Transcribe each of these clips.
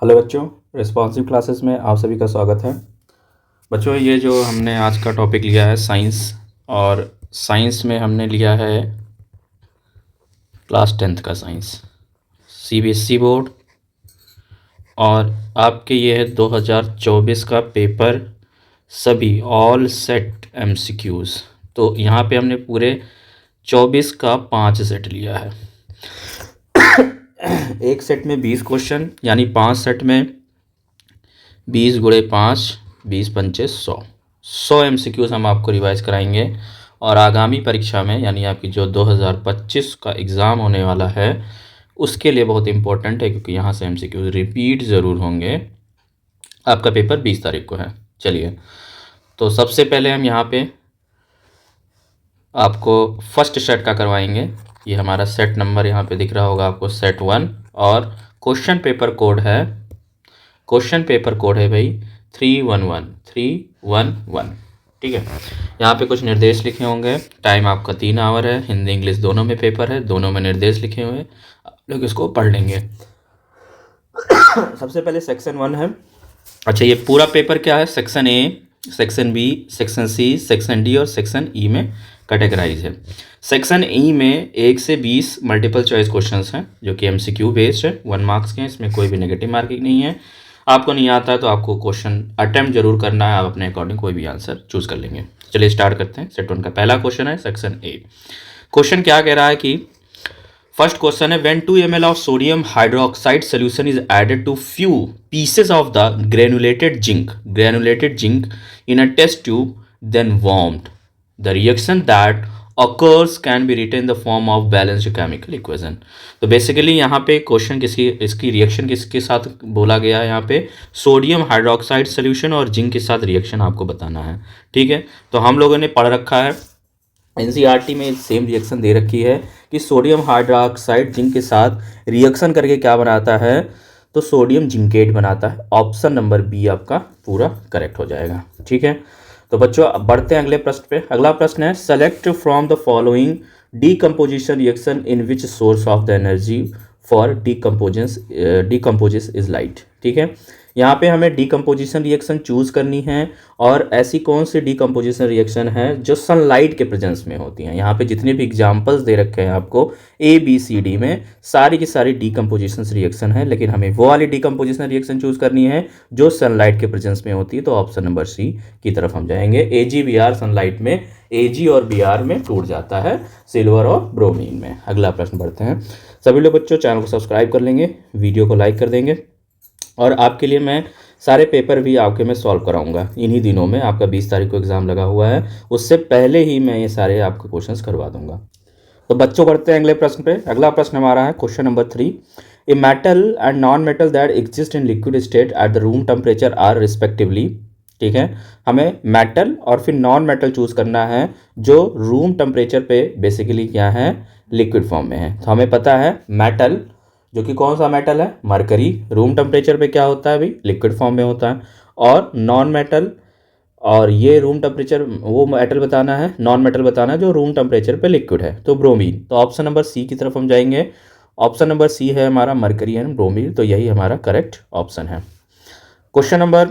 Hello बच्चों, responsive classes में आप सभी का स्वागत है। बच्चों, ये जो हमने आज का टॉपिक लिया है साइंस, और साइंस में हमने लिया है क्लास 10th का साइंस, सीबीएसई बोर्ड। और आपके ये है 2024 का पेपर, सभी ऑल सेट एमसीक्यूज़। तो यहाँ पे हमने पूरे 24 का 5 सेट लिया है। एक सेट में 20 क्वेश्चन, यानी 5 सेट में 20 गुणे 5, 20 पंचे 100 एमसीक्यूज़ हम आपको रिवाइज कराएंगे। और आगामी परीक्षा में, यानी आपकी जो 2025 का एग्ज़ाम होने वाला है, उसके लिए बहुत इंपॉर्टेंट है, क्योंकि यहाँ से एमसीक्यूज़ रिपीट ज़रूर होंगे। आपका पेपर 20 तारीख को है। चलिए, तो सबसे पहले हम यहाँ पे आपको फर्स्ट सेट का करवाएंगे। ये हमारा सेट नंबर यहाँ पे दिख रहा होगा आपको, सेट 1। और क्वेश्चन पेपर कोड है भाई 311। ठीक है, यहाँ पे कुछ निर्देश लिखे होंगे। टाइम आपका 3 आवर है। हिंदी इंग्लिश दोनों में पेपर है, दोनों में निर्देश लिखे हुए हैं, आप लोग इसको पढ़ लेंगे। सबसे पहले सेक्शन 1 है। अच्छा, ये पूरा पेपर क्या है? Section A, section B, section C, section D और सेक्शन ई में कैटेगराइज है। सेक्शन ई में 1 से 20 मल्टीपल चॉइस क्वेश्चंस हैं, जो कि एमसीक्यू बेस्ड है, 1 मार्क्स के हैं। इसमें कोई भी नेगेटिव मार्किंग नहीं है। आपको नहीं आता है तो आपको क्वेश्चन अटेम्प्ट जरूर करना है, आप अपने अकॉर्डिंग कोई भी आंसर चूज कर लेंगे। चलिए स्टार्ट करते हैं। सेट 1 का पहला क्वेश्चन है सेक्शन ए। क्वेश्चन क्या कह रहा है कि फर्स्ट क्वेश्चन है, when 2 ml of sodium hydroxide solution is added to few pieces of the granulated zinc in a test tube then warmed, the reaction that occurs can be written in the form of balanced chemical equation। तो basically यहाँ पे question इसकी reaction किसके साथ बोला गया है? यहाँ पे सोडियम हाइड्रोक्साइड सोल्यूशन और जिंक के साथ रिएक्शन आपको बताना है। ठीक है, तो हम लोगों ने पढ़ रखा है, एनसीईआरटी में सेम रिएक्शन दे रखी है कि सोडियम हाइड्रोक्साइड जिंक के साथ रिएक्शन करके क्या बनाता है? तो सोडियम जिंकेट बनाता है। ऑप्शन नंबर बी आपका पूरा करेक्ट हो जाएगा। ठीक है, तो बच्चों अब बढ़ते हैं अगले प्रश्न पे। अगला प्रश्न है, select from the following decomposition reaction in which source of the energy for decomposition is light. ठीक है, यहाँ पे हमें डीकम्पोजिशन रिएक्शन चूज करनी है, और ऐसी कौन सी डीकम्पोजिशन रिएक्शन है जो सनलाइट के प्रेजेंस में होती हैं। यहाँ पे जितने भी एग्जांपल्स दे रखे हैं आपको ए बी सी डी में, सारी की सारी डीकम्पोजिशन रिएक्शन है, लेकिन हमें वो वाली डीकम्पोजिशन रिएक्शन चूज करनी है जो सनलाइट के प्रेजेंस में होती है। तो ऑप्शन नंबर सी की तरफ हम जाएंगे। AgBr सनलाइट में Ag और Br में टूट जाता है, सिल्वर और ब्रोमीन में। अगला प्रश्न बढ़ते हैं। सभी लोग बच्चों चैनल को सब्सक्राइब कर लेंगे, वीडियो को लाइक कर देंगे, और आपके लिए मैं सारे पेपर भी आपके मैं सॉल्व कराऊंगा इन्हीं दिनों में। आपका 20 तारीख को एग्ज़ाम लगा हुआ है, उससे पहले ही मैं ये सारे आपके क्वेश्चंस करवा दूंगा। तो बच्चों बढ़ते हैं अगले प्रश्न पे। अगला प्रश्न हमारा है question number 3। A metal and non metal that exist in liquid state at the room temperature are respectively. ठीक है, हमें मेटल और फिर नॉन मेटल चूज करना है जो रूम टेम्परेचर पे बेसिकली क्या है? लिक्विड फॉर्म में है। तो हमें पता है मेटल, जो कि कौन सा मेटल है? मरकरी, रूम टेम्परेचर पे क्या होता है अभी? लिक्विड फॉर्म में होता है। और नॉन मेटल, और ये रूम टेम्परेचर वो मेटल बताना है, नॉन मेटल बताना है जो रूम टेम्परेचर पे लिक्विड है, तो ब्रोमीन। तो ऑप्शन नंबर सी की तरफ हम जाएंगे। ऑप्शन नंबर सी है हमारा मरकरी एंड ब्रोमीन, तो यही हमारा करेक्ट ऑप्शन है। क्वेश्चन नंबर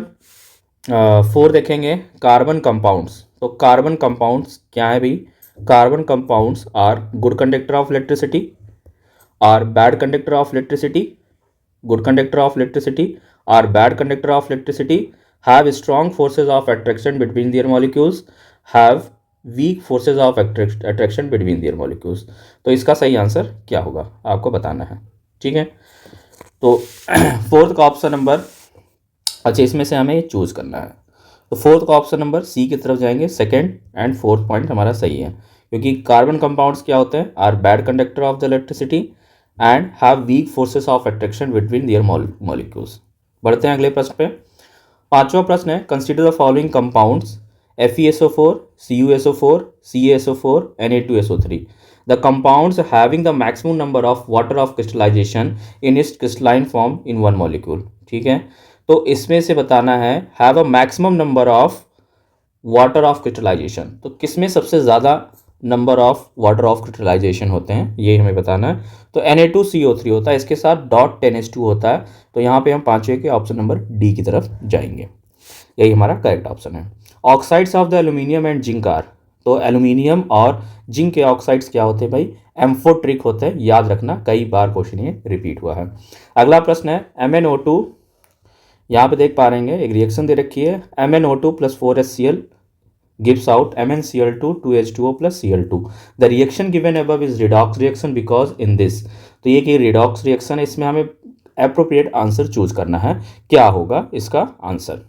4 देखेंगे, कार्बन कंपाउंड्स। तो कार्बन कंपाउंड्स क्या है भाई? Carbon compounds are good conductor of electricity, are bad conductor of electricity, good conductor of electricity, are bad conductor of electricity, have strong forces of attraction between their molecules, have weak forces of attraction between their molecules। तो इसका सही answer क्या होगा आपको बताना है। ठीक है, तो फोर्थ का ऑप्शन नंबर, अच्छा इसमें से हमें चूज करना है, तो फोर्थ का ऑप्शन नंबर सी की तरफ जाएंगे। सेकेंड एंड फोर्थ पॉइंट हमारा सही है, क्योंकि कार्बन कंपाउंड्स क्या होते हैं? Are bad conductor of the electricity and have weak forces of attraction between their molecules. बढ़ते हैं अगले प्रश्न पे। पांचवा प्रश्न है, consider the following compounds FeSO4, CuSO4, CaSO4, Na2SO3, the compounds having the maximum number of water of crystallisation in its crystalline form in one molecule. ठीक है, तो इसमें से बताना है have a maximum number of water of crystallisation. तो किसमें सबसे ज़्यादा number of water of crystallisation होते हैं, ये हमें बताना है। तो Na2CO3 होता है, इसके साथ .10H2 होता है। तो यहाँ पे हम पांचवे के ऑप्शन नंबर डी की तरफ जाएंगे, यही हमारा करेक्ट ऑप्शन है। Oxides of the aluminium and zinc are, तो एल्यूमिनियम और जिंक के ऑक्साइड्स क्या होते हैं भाई, एम्फोट्रिक होते हैं, याद रखना, कई बार क्वेश्चन ये रिपीट हुआ है। अगला प्रश्न है MnO2, यहाँ पे देख पा रहे हैं एक रिएक्शन दे रखी है, MnO2 + 4HCl gives out MnCl2 2H2O + Cl2. The reaction given above is redox reaction because in this, तो ये कि redox reaction है, इसमें हमें appropriate आंसर चूज करना है, क्या होगा इसका आंसर।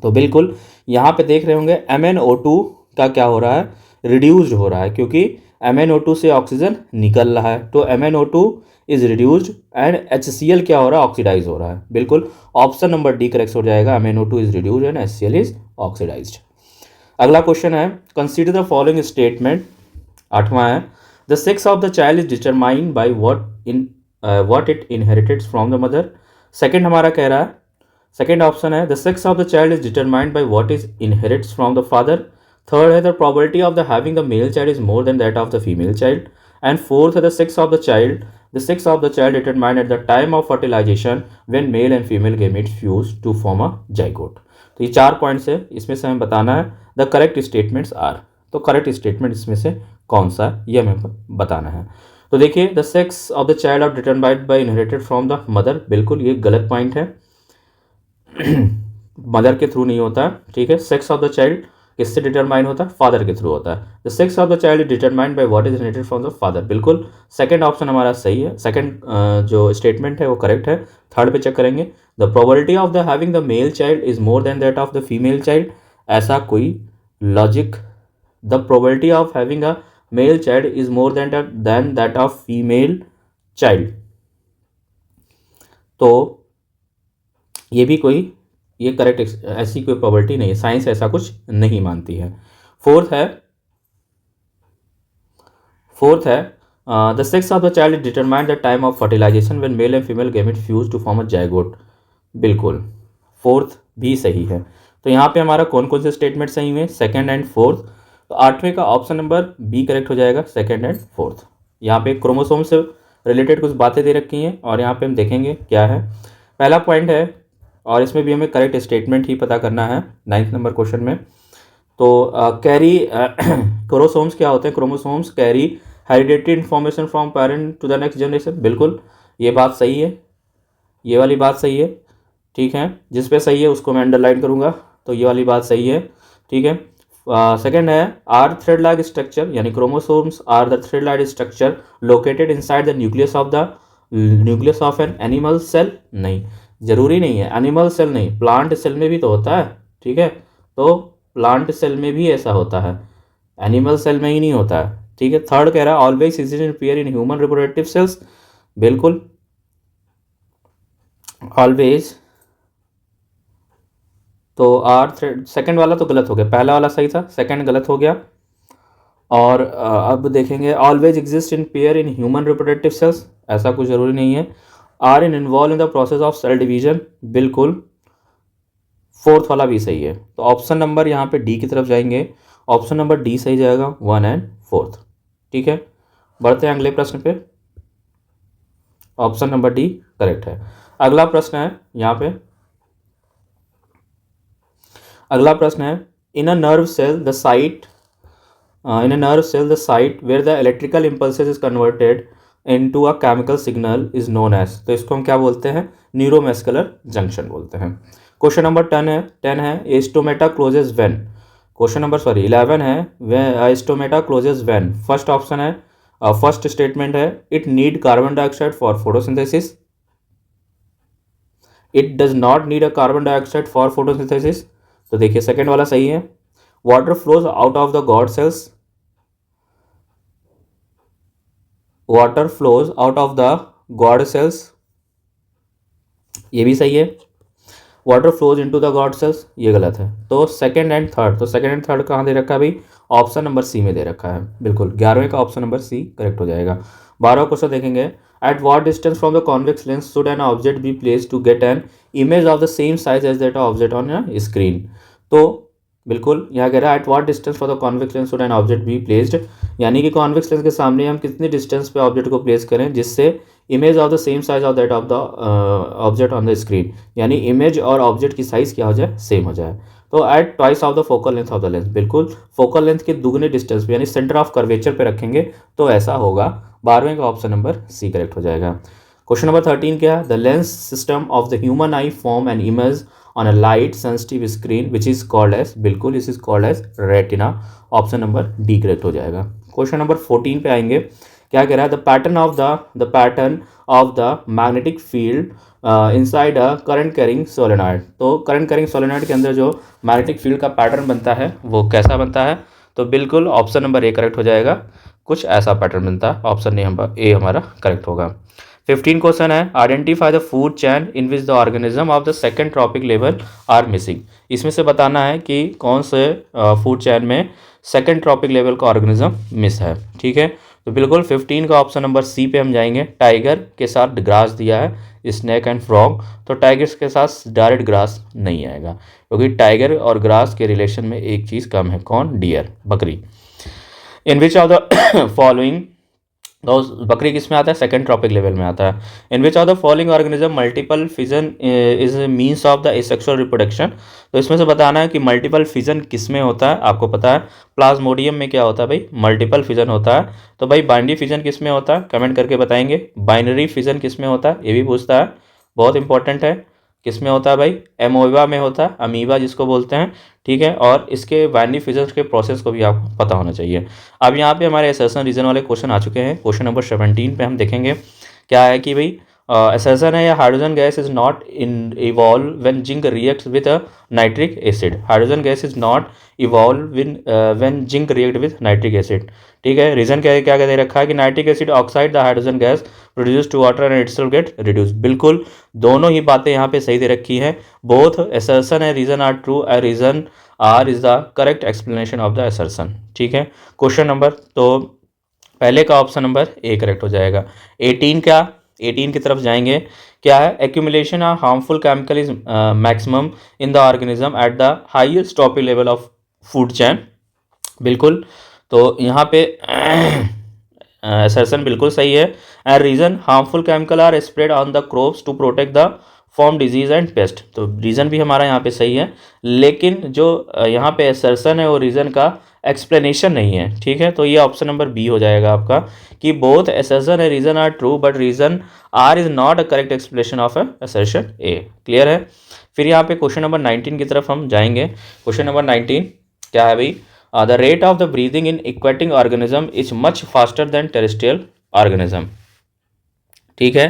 तो बिल्कुल यहाँ पे देख रहे होंगे MnO2 का क्या हो रहा है, रिड्यूस्ड हो रहा है, क्योंकि MnO2 से ऑक्सीजन निकल रहा है, तो MnO2 is reduced and HCl क्या हो रहा है, ऑक्सीडाइज हो रहा है। बिल्कुल ऑप्शन नंबर डी करेक्ट हो जाएगा, MnO2 is reduced and HCl is oxidised. अगला क्वेश्चन है कंसीडर द फॉलोइंग स्टेटमेंट, आठवां है, the sex of the child is determined by what it inherits from the mother. Second हमारा कह रहा है, सेकंड ऑप्शन है the sex of the child is determined by what is inherits from the father. Third है the probability of the having the male child is more than that of the female child. And fourth है the sex of the child determined at the time of fertilisation when male and female gametes fuse to form a zygote. तो ये 4 points है, इसमें से हमें बताना है the correct statements are, तो करेक्ट स्टेटमेंट इसमें से कौन सा है ये हमें बताना है। तो देखिए the sex of the child are determined by inherited from the mother, बिल्कुल ये गलत पॉइंट है मदर के थ्रू नहीं होता, ठीक है। सेक्स ऑफ द चाइल्ड किससे डिटरमाइन होता है, फादर के थ्रू होता है। The sex of the child is determined by what is inherited from the father, बिल्कुल सेकंड ऑप्शन हमारा सही है, सेकंड जो स्टेटमेंट है वो करेक्ट है। थर्ड पे चेक करेंगे, the probability of the having the male child is more than that of the female child, ऐसा कोई logic, the probability of having a mail child is more than that of female child, तो ये भी कोई ये correct ऐसी कोई probability नहीं है, साइंस ऐसा कुछ नहीं मानती है। फोर्थ है the sex of the child determine the time of fertilisation when male and female gamete fuse to form a zygote, बिल्कुल फोर्थ भी सही है। तो यहाँ पे हमारा कौन कौन से स्टेटमेंट सही हुए, सेकंड एंड फोर्थ, तो आठवें का ऑप्शन नंबर बी करेक्ट हो जाएगा, सेकंड एंड फोर्थ। यहाँ पे क्रोमोसोम से रिलेटेड कुछ बातें दे रखी हैं और यहाँ पे हम देखेंगे क्या है। पहला पॉइंट है, और इसमें भी हमें करेक्ट स्टेटमेंट ही पता करना है 9th नंबर क्वेश्चन में। तो कैरी क्रोमोसोम्स क्या होते हैं, chromosomes carry hereditary information from parent to the next generation, बिल्कुल ये बात सही है, ये वाली बात सही है, ठीक है। जिस पे सही है उसको मैं अंडरलाइन करूँगा, तो ये वाली बात सही है, ठीक है। सेकेंड है आर थ्रेड लाइक स्ट्रक्चर, यानी chromosomes are the thread like structure located inside the nucleus of an animal cell, नहीं जरूरी नहीं है, एनिमल सेल नहीं, प्लांट सेल में भी तो होता है, ठीक है। तो प्लांट सेल में भी ऐसा होता है, एनिमल सेल में ही नहीं होता है, ठीक है। थर्ड कह रहा है always exist in pair in human reproductive sales, बिल्कुल ऑलवेज, तो आर थ्रेड, सेकंड वाला तो गलत हो गया, पहला वाला सही था, सेकंड गलत हो गया। और अब देखेंगे always exist in pair in human reproductive cells, ऐसा कुछ ज़रूरी नहीं है। Are in involve in the process of cell division, बिल्कुल फोर्थ वाला भी सही है। तो ऑप्शन नंबर यहाँ पे डी की तरफ जाएंगे, ऑप्शन नंबर डी सही जाएगा, 1 एंड 4, ठीक है। बढ़ते हैं अगले प्रश्न पे, ऑप्शन नंबर डी करेक्ट है। अगला प्रश्न है यहाँ पे, अगला प्रश्न है in a nerve cell the site where the electrical impulses is converted into a chemical signal is known as, तो इसको हम क्या बोलते हैं, न्यूरोमस्कुलर जंक्शन बोलते हैं। क्वेश्चन नंबर 10 है stomata closes when, question number 11 है stomata closes when. First option है, फर्स्ट स्टेटमेंट है it need carbon dioxide for photosynthesis, it does not need a carbon dioxide for photosynthesis, तो देखिए second वाला सही है। Water flows out of the guard cells, water flows out of the guard cells, ये भी सही है। Water flows into the guard cells, ये गलत है। तो सेकंड एंड थर्ड, तो सेकंड एंड थर्ड कहाँ दे रखा है भाई, ऑप्शन नंबर सी में दे रखा है, बिल्कुल 11वें का ऑप्शन नंबर सी करेक्ट हो जाएगा। 12वां क्वेश्चन देखेंगे, at what distance from the convex lens should an object be place to get an image of the same size as that object on screen, तो बिल्कुल, यहाँ कह रहा है at what distance for the convex lens should an object be placed, यानी कि convex lens के सामने हम कितनी डिस्टेंस पे ऑब्जेक्ट को प्लेस करें जिससे image of the same size of that of the object on the screen, यानी इमेज और ऑब्जेक्ट की साइज़ क्या हो जाए, सेम हो जाए। तो at twice of the focal length of the lens, बिल्कुल फोकल लेंथ के दुगने डिस्टेंस पे यानी सेंटर ऑफ कर्वेचर पे रखेंगे तो ऐसा होगा। 12वें का ऑप्शन नंबर सी करेक्ट हो जाएगा। क्वेश्चन नंबर 13 क्या है, the lens system of the human eye form an image on a light sensitive screen which is called as, बिल्कुल this is called as retina, option number D correct हो जाएगा। Question number 14 पे आएंगे, क्या कह रहा है, the pattern of the magnetic field inside a current carrying solenoid, तो करंट कैरिंग सोलेनॉइड के अंदर जो मैग्नेटिक फील्ड का पैटर्न बनता है वो कैसा बनता है, तो बिल्कुल ऑप्शन नंबर ए करेक्ट हो जाएगा, कुछ ऐसा पैटर्न बनता है, ऑप्शन ए हमारा करेक्ट होगा। 15 क्वेश्चन है, identify the food chain in which the organism of the second trophic level are missing, इसमें से बताना है कि कौन से फूड चैन में सेकेंड ट्रॉपिक लेवल का ऑर्गेनिज्म मिस है। ठीक है, तो बिल्कुल 15 का ऑप्शन नंबर सी पे हम जाएंगे। टाइगर के साथ ग्रास दिया है, स्नैक एंड फ्रॉग, तो टाइगर्स के साथ डायरेक्ट ग्रास नहीं आएगा क्योंकि टाइगर और ग्रास के रिलेशन में एक चीज़ कम है, कौन, डियर, बकरी। इन विच ऑफ द फॉलोइंग, तो बकरी किस में आता है, सेकंड ट्रॉपिक लेवल में आता है। In which of the following organism multiple fission is means of the asexual reproduction, तो इसमें से बताना है कि मल्टीपल फिजन किस में होता है, आपको पता है प्लाज्मोडियम में क्या होता है भाई, मल्टीपल फिजन होता है। तो भाई बाइनरी फिजन किस में होता है, कमेंट करके बताएंगे। बाइनरी फिजन किस में होता है, ये भी पूछता है, बहुत इंपॉर्टेंट है, किस में होता है भाई, एमोइबा में होता है, अमीबा जिसको बोलते हैं। ठीक है, और इसके बाइनरी फिजन के प्रोसेस को भी आपको पता होना चाहिए। अब यहाँ पे हमारे असर्शन रीजन वाले क्वेश्चन आ चुके हैं। क्वेश्चन नंबर 17 पे हम देखेंगे क्या है कि भाई असर्शन है, या hydrogen gas is not in evolve when zinc reacts with nitric acid, hydrogen gas is not evolve when zinc react with nitric acid. ठीक है, रीजन क्या क्या दे रखा है कि nitric acid oxide the hydrogen gas produce to water and itself get reduce, बिल्कुल दोनों ही बातें यहाँ पे सही दे रखी हैं। बोथ असर्शन है reason are true and reason R is the correct explanation of the assertion. ठीक है, क्वेश्चन नंबर, तो पहले का ऑप्शन नंबर ए करेक्ट हो जाएगा। 18 क्या, 18 की तरफ जाएंगे, क्या है, accumulation of harmful chemical is maximum in the organism at the highest trophic level of food chain, बिल्कुल, तो यहाँ पे असर्शन बिल्कुल सही है। And reason harmful chemical are spread on the crops to protect the form disease and pest, तो reason भी हमारा यहाँ पे सही है, लेकिन जो यहाँ पे असर्शन है वो रीज़न का एक्सप्लेनेशन नहीं है। ठीक है, तो ये ऑप्शन नंबर बी हो जाएगा आपका कि बोथ असर्शन है reason are true but reason R is not a correct explanation of assertion A. Clear है, फिर यहाँ पे क्वेश्चन नंबर 19 की तरफ हम जाएंगे। क्वेश्चन नंबर 19 क्या है भाई, the rate of the breathing in aquatic organism is much faster than terrestrial organism. ठीक है,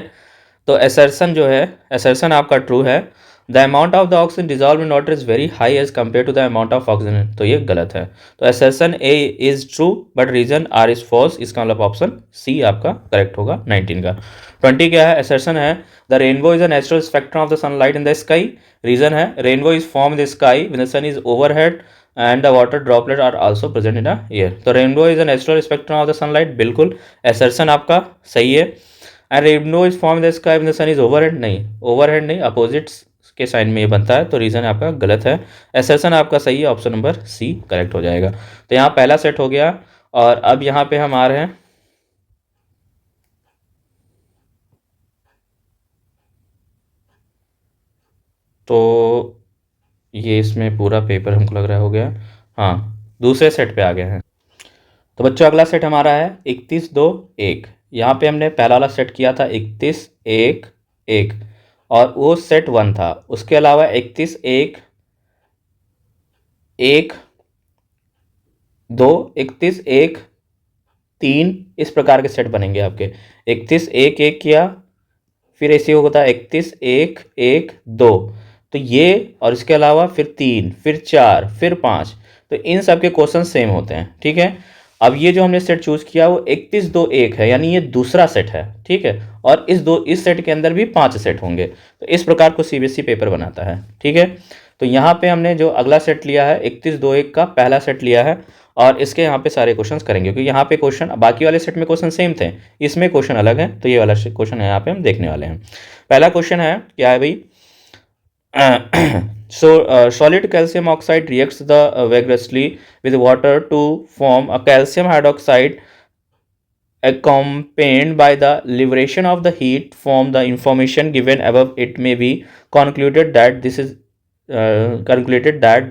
तो असर्शन जो है, असर्शन आपका ट्रू है, the amount of the oxygen dissolve in water is very high as compare to the amount of oxygen, तो ये गलत है। तो assertion A is true but reason R is false, इसका मतलब ऑप्शन सी आपका करेक्ट होगा 19 का। 20 क्या है, असर्शन है, the rainbow is a natural spectrum of the sunlight in the sky, reason है, rainbow is form in the sky when the sun is overhead and the water droplet are also present in the air, तो rainbow is a natural spectrum of the sunlight, बिल्कुल assertion आपका सही है। And rainbow is form the sky when the sun is overhead, नहीं overhead नहीं, opposites के sign में ये बनता है, तो रीज़न आपका गलत है। असर्शन आपका सही है, ऑप्शन नंबर सी करेक्ट हो जाएगा। तो यहाँ पहला सेट हो गया, और अब यहाँ पे हम आ रहे हैं तो ये इसमें पूरा पेपर हमको लग रहा हो गया, हाँ दूसरे सेट पे आ गए हैं। तो बच्चों अगला सेट हमारा है 31 2 1, यहाँ पे हमने पहला वाला सेट किया था 31 1 1, और वो सेट 1 था, उसके अलावा 31 1 1 2 31 1 3 इस प्रकार के सेट बनेंगे आपके। 31 1 1 किया, फिर ऐसे होता है 31 1 1 2, तो ये और इसके अलावा फिर 3 फिर 4 फिर 5, तो इन सब के क्वेश्चन सेम होते हैं। ठीक है, अब ये जो हमने सेट चूज किया वो 31 2 1 है, यानी ये दूसरा सेट है। ठीक है, और इस सेट के अंदर भी 5 सेट होंगे, तो इस प्रकार को सीबीएसई पेपर बनाता है। ठीक है, तो यहाँ पे हमने जो अगला सेट लिया है 31 2 1 का पहला सेट लिया है, और इसके यहाँ पे सारे क्वेश्चंस करेंगे, क्योंकि यहाँ पे क्वेश्चन बाकी वाले सेट में क्वेश्चन सेम थे, इसमें क्वेश्चन अलग है, तो ये वाला क्वेश्चन है यहाँ पे हम देखने वाले हैं। पहला क्वेश्चन है क्या है भाई, So solid calcium oxide reacts vigorously with water to form a calcium hydroxide accompanied by the liberation of the heat from the information given above. It may be concluded that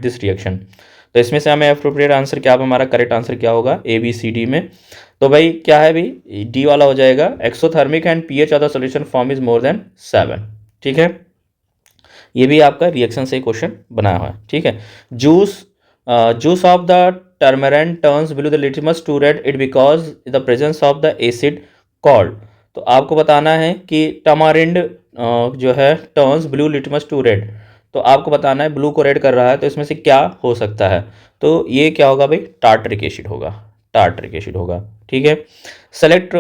this reaction. तो इसमें से हमें appropriate answer क्या, हमारा correct answer क्या होगा A B C D में। तो भाई क्या है भाई, डी वाला हो जाएगा। Exothermic and pH of the solution form is more then 7। ठीक है, ये भी आपका रिएक्शन से क्वेश्चन बनाया हुआ है। ठीक है, juice juice of the tamarind turns blue the litmus to red it because the presence of the acid called. तो आपको बताना है कि टमारिंड जो है turns blue litmus to red, तो आपको बताना है ब्लू को रेड कर रहा है, तो इसमें से क्या हो सकता है। तो ये क्या होगा भाई, टार्टरिक एसिड होगा, टार्टरिक एसिड होगा। ठीक है, select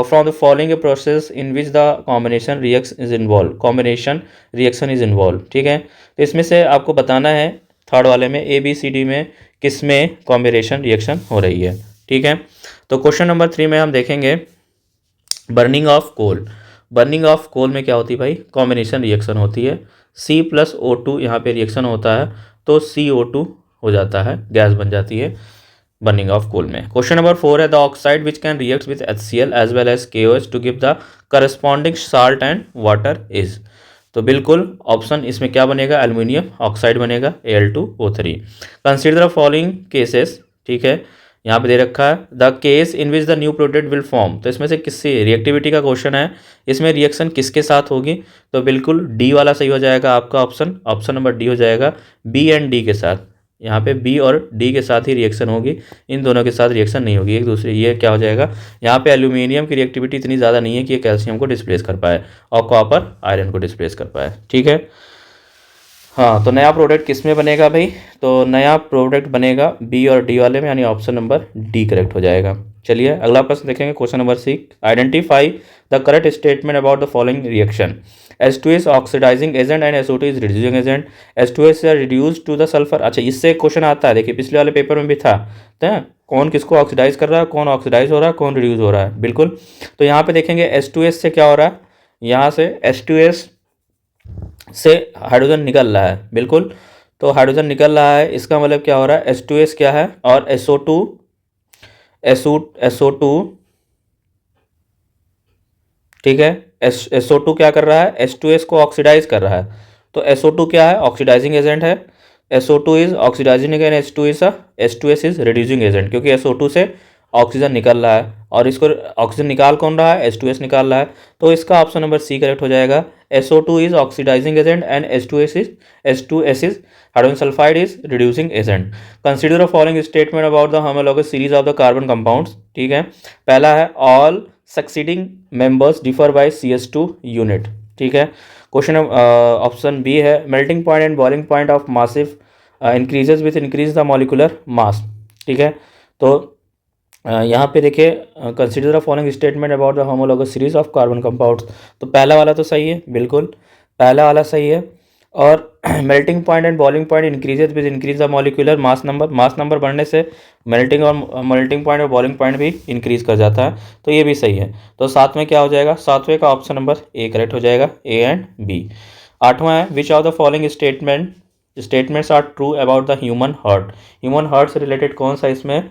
from the following process in which the combination reaction is involve, combination reaction is involve. ठीक है, तो इसमें से आपको बताना है थर्ड वाले में ए बी सी डी में किस में कॉम्बिनेशन रिएक्शन हो रही है। ठीक है, तो क्वेश्चन नंबर 3 में हम देखेंगे burning of coal. Burning of coal में क्या होती है भाई, कॉम्बिनेशन रिएक्शन होती है। C प्लस O2 यहाँ पे रिएक्शन होता है तो CO2 हो जाता है, गैस बन जाती है बर्निंग ऑफ कोल में। क्वेश्चन नंबर 4 है the oxide which can react with HCl as well as KOH to give the corresponding salt and water is. तो बिल्कुल ऑप्शन इसमें क्या बनेगा, एल्यूमिनियम ऑक्साइड बनेगा Al2O3। Consider the following cases. ठीक है, यहाँ पे दे रखा है the case in which the new product will form, तो इसमें से किससे रिएक्टिविटी का क्वेश्चन है, इसमें रिएक्शन किसके साथ होगी। तो बिल्कुल डी वाला सही हो जाएगा आपका ऑप्शन, ऑप्शन नंबर डी हो जाएगा बी एंड डी के साथ। यहाँ पे बी और डी के साथ ही रिएक्शन होगी, इन दोनों के साथ रिएक्शन नहीं होगी एक दूसरे। ये क्या हो जाएगा, यहाँ पे एल्यूमिनियम की रिएक्टिविटी इतनी ज़्यादा नहीं है कि ये कैल्शियम को डिस्प्लेस कर पाए और कॉपर आयरन को डिस्प्लेस कर पाए। ठीक है, हाँ, तो नया प्रोडक्ट किस में बनेगा भाई, तो नया प्रोडक्ट बनेगा बी और डी वाले में, यानी ऑप्शन नंबर डी करेक्ट हो जाएगा। चलिए अगला प्रश्न देखेंगे, question number 6। Identify the correct statement about the following reaction. H2S oxidising agent and SO2 is reducing agent. H2S reduce to the sulphur. अच्छा, इससे क्वेश्चन आता है, देखिए पिछले वाले पेपर में भी था, तो कौन किसको ऑक्सीडाइज कर रहा है, कौन ऑक्सीडाइज हो रहा है, कौन रिड्यूस हो रहा है। बिल्कुल, तो यहाँ पे देखेंगे H2S से क्या हो रहा है, यहाँ से H2S से हाइड्रोजन निकल रहा है। बिल्कुल, तो हाइड्रोजन निकल रहा है, इसका मतलब क्या हो रहा है, H2S क्या है और SO2 ठीक है, SO2 क्या कर रहा है, H2S को ऑक्सीडाइज कर रहा है। तो SO2 क्या है, ऑक्सीडाइजिंग एजेंट है। SO2 is oxidising agent, H2S is reducing agent, क्योंकि SO2 से ऑक्सीजन निकल रहा है और इसको ऑक्सीजन निकाल कौन रहा है, H2S निकाल रहा है। तो इसका ऑप्शन नंबर सी करेक्ट हो जाएगा। SO2 is oxidising agent and H2S is hydrogen sulphide is reducing agent. Consider the following statement about the homologous series of the carbon compounds. ठीक है, पहला है all succeeding members differ by CH2 unit. ठीक है, question option B है melting point and boiling point of massive increases with increase the molecular mass. ठीक है, तो यहाँ पे देखिए consider the following statement about the homologous series of carbon compounds. तो पहला वाला तो सही है, बिल्कुल पहला वाला सही है। और melting point and boiling point increases with increase the molecular mass number बढ़ने से मेल्टिंग पॉइंट और बॉइलिंग पॉइंट भी इंक्रीज कर जाता है, तो ये भी सही है। तो साथ में क्या हो जाएगा, सातवें का ऑप्शन नंबर ए करेक्ट हो जाएगा, ए एंड बी। आठवां है which of the following statements are true about the human heart. Human heart से रिलेटेड कौन सा इसमें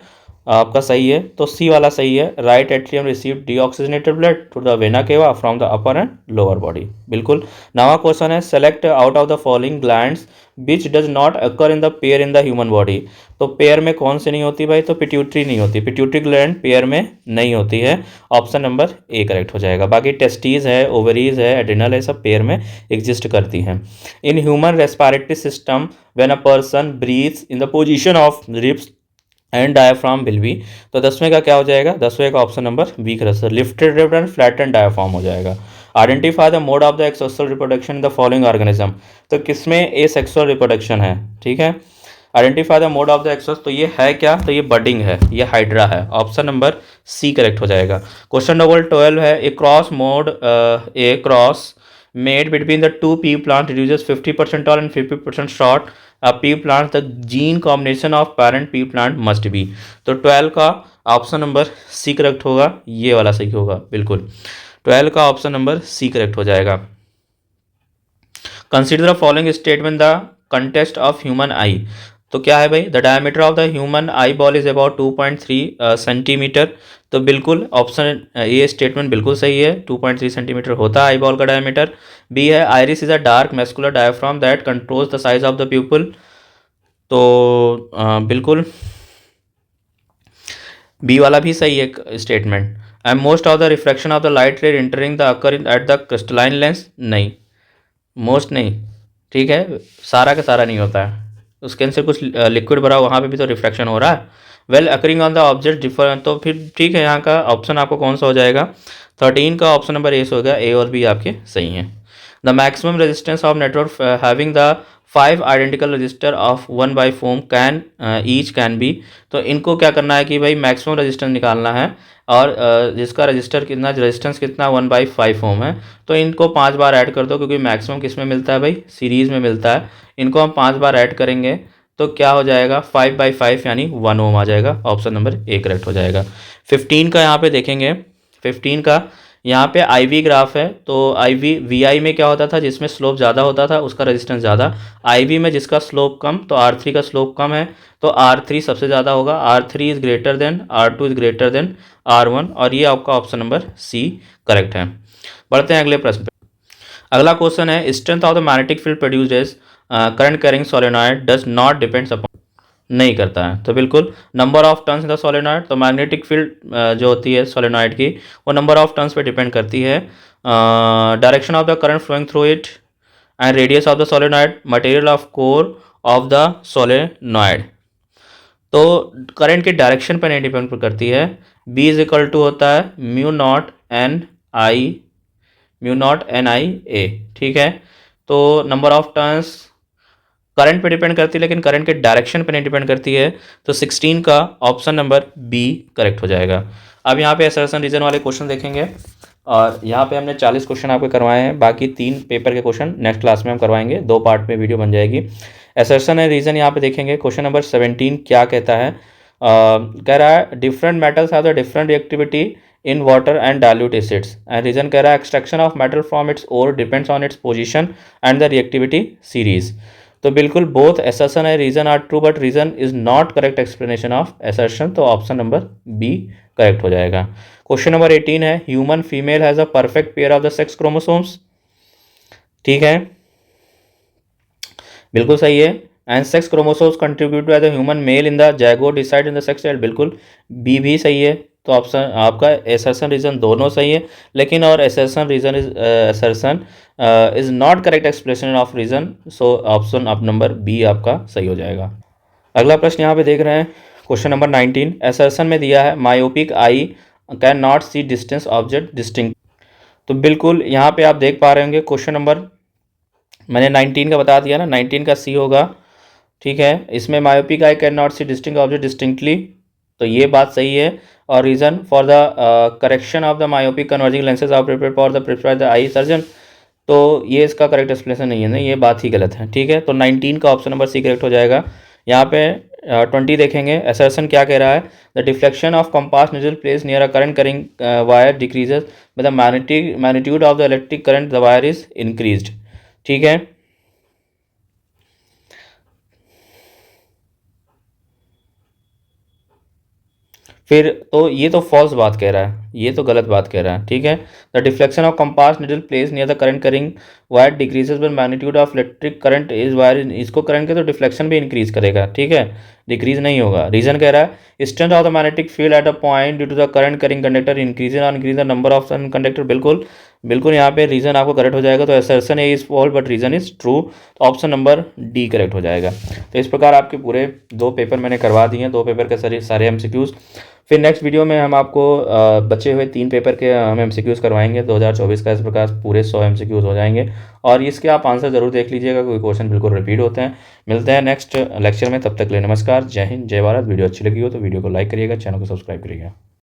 आपका सही है, तो सी वाला सही है। Right atrium receive deoxygenated blood through the vena cava from the upper and lower body. बिल्कुल। नवा क्वेश्चन है select out of the following glands which does not occur in the pair in the human body. तो pair में कौन सी नहीं होती भाई, तो पिट्यूटरी नहीं होती, पिट्यूटरी ग्लैंड पेयर में नहीं होती है, ऑप्शन नंबर ए करेक्ट हो जाएगा। बाकी टेस्टीज है, ओवरीज है, एड्रिनल है, सब पेयर में एग्जिस्ट करती हैं। In human respiratory system when a person breathes in the position of ribs and diaphragm will be. तो 10वें का क्या हो जाएगा, 10वें का option number B correct, lifted rib and flattened diaphragm हो जाएगा। Identify the mode of the asexual reproduction in the following organism. तो किसमें एसेक्सुअल रिप्रोडक्शन है, ठीक है। Identify the mode of the एक्सेक्स, तो ये है क्या, तो ये बडिंग है, ये हाइड्रा है, ऑप्शन नंबर सी करेक्ट हो जाएगा। क्वेश्चन नंबर 12 है ए cross made between the two pea plant reduces 50% tall and 50% short a pea plant, the gene combination of parent pea plant must be। तो 12 का option number C correct होगा, ये वाला सही होगा, बिल्कुल 12 का ऑप्शन नंबर सी करेक्ट हो जाएगा। Consider the following statement the contest of human आई। तो क्या है भाई, the diameter of the human eye ball is about 2.3 centimetre. तो बिल्कुल ऑप्शन ये स्टेटमेंट बिल्कुल सही है, 2.3 सेंटीमीटर होता है आई बॉल का डायमीटर। बी है, iris is a dark muscular diaphragm that controls the size of the pupal. तो बिल्कुल बी वाला भी सही है statement. And most of the refraction of the light रे entering the occur at the crystalline lens, नहीं, most नहीं, ठीक है, सारा का सारा नहीं होता है, उसके अंदर कुछ लिक्विड भरा वहाँ पे भी तो रिफ्रैक्शन हो रहा है। Well occurring on the object differ, तो फिर ठीक है, यहाँ का ऑप्शन आपको कौन सा हो जाएगा, 13 का ऑप्शन नंबर ए से होगा, ए और बी आपके सही हैं। The maximum resistance of network having the 5 identical resistor of 1/4 ohm can each can be. तो इनको क्या करना है कि भाई मैक्सिमम रजिस्टेंस निकालना है, और जिसका रजिस्टर कितना, रेजिस्टेंस कितना 1/5 ओम है, तो इनको 5 बार ऐड कर दो, क्योंकि मैक्सिमम किस में मिलता है भाई, सीरीज़ में मिलता है। इनको हम 5 बार ऐड करेंगे तो क्या हो जाएगा, 5/5 यानी 1 ओम आ जाएगा, ऑप्शन नंबर ए करेक्ट हो जाएगा। 15 का यहाँ पे देखेंगे, 15 का यहाँ पे आई वी ग्राफ है, तो आई वी वी आई में क्या होता था, जिसमें स्लोप ज़्यादा होता था उसका रेजिस्टेंस ज़्यादा, आई वी में जिसका स्लोप कम, तो R3 का स्लोप कम है, तो R3 सबसे ज़्यादा होगा, R3 is greater than R2 is greater than R1, और ये आपका ऑप्शन नंबर सी करेक्ट है। बढ़ते हैं अगले प्रश्न पे। अगला क्वेश्चन है, strength of the magnetic field produced as current carrying solenoid does not depends upon, नहीं करता है, तो बिल्कुल number of turns in the solenoid. तो मैग्नेटिक फील्ड जो होती है सोलेनॉइड की, वो नंबर ऑफ टर्न्स पे डिपेंड करती है। Direction of the current flowing through it and radius of the solenoid, material of core of the solenoid. तो करंट के डायरेक्शन पर नहीं डिपेंड करती है। बी इज इक्वल टू होता है म्यू नॉट एन आई ए, ठीक है। तो नंबर ऑफ टर्न्स करंट पे डिपेंड करती है, लेकिन करंट के डायरेक्शन पे नहीं डिपेंड करती है, तो 16 का ऑप्शन नंबर बी करेक्ट हो जाएगा। अब यहाँ पे असर्शन रीजन वाले क्वेश्चन देखेंगे, और यहाँ पे हमने 40 क्वेश्चन आपको करवाए हैं, बाकी 3 पेपर के क्वेश्चन नेक्स्ट क्लास में हम करवाएंगे, 2 पार्ट में वीडियो बन जाएगी। असर्शन है रीजन यहाँ पे देखेंगे, क्वेश्चन नंबर 17 क्या कहता है, कह रहा है different metals have the different reactivity in water and dilute acids, and reason कह रहा है extraction of metal from its ore depends on its position and the reactivity series. तो बिल्कुल बोथ असर्शन है reason are true, but reason is not correct explanation of assertion, तो option number B correct हो जाएगा। Question number 18 है, human female has a perfect pair of the sex chromosomes, ठीक है, बिल्कुल सही है। And sex chromosomes contribute by the human male in the zygote decide in the sex child, बिल्कुल B भी सही है। तो ऑप्शन आपका असर्शन रीजन दोनों सही है, लेकिन और assertion reason is assertion is not correct explanation of reason, so option अब नंबर बी आपका सही हो जाएगा। अगला प्रश्न यहाँ पे देख रहे हैं, क्वेश्चन नंबर 19, असर्शन में दिया है myopic eye can not see distance object distinct. तो बिल्कुल यहाँ पे आप देख पा रहे होंगे, क्वेश्चन नंबर मैंने 19 का बता दिया ना, 19 का सी होगा, ठीक है। इसमें myopic eye can not see distinct object distinctly, तो ये बात सही है। और reason for the correction of the myopic converging lenses are prepared for the prepared the eye surgeon, तो ये इसका करेक्ट एक्सप्लेनेशन नहीं है ना, ये बात ही गलत है, ठीक है। तो 19 का ऑप्शन नंबर सी करेक्ट हो जाएगा। यहाँ पे 20 देखेंगे, असर्शन क्या कह रहा है, the deflection of compass needle place near a current carrying wire decreases with the magnitude of the electric current the wire is increased, ठीक है। फिर तो ये तो फॉल्स बात कह रहा है, ये तो गलत बात कह रहा है, ठीक है। The deflection of compass needle place near the current carrying wire decreases when magnitude of electric current is wire, इसको करंट के तो डिफ्लेक्शन भी इंक्रीज करेगा, ठीक है, डिक्रीज नहीं होगा। रीजन कह रहा है strength of the magnetic field at a point due to the current carrying conductor increase और increase the number of conductor, बिल्कुल बिल्कुल यहाँ पे रीजन आपको करेक्ट हो जाएगा। तो assertion A is false but reason is true, तो ऑप्शन नंबर डी करेक्ट हो जाएगा। तो इस प्रकार आपके पूरे 2 पेपर मैंने करवा दिए हैं, 2 पेपर के सारे एमसीक्यूज। फिर नेक्स्ट वीडियो में हम आपको बचे हुए 3 पेपर के हम एमसीक्यूज करवाएंगे 2024 का, इस प्रकार पूरे 100 एमसीक्यूज हो जाएंगे, और इसके आप आंसर जरूर देख लीजिएगा, कोई क्वेश्चन बिल्कुल रिपीट होते हैं। मिलते हैं नेक्स्ट लेक्चर में, तब तक के लिए नमस्कार, जय हिंद, जय भारत। वीडियो अच्छी लगी हो तो वीडियो को लाइक करिएगा, चैनल को सब्सक्राइब करिएगा।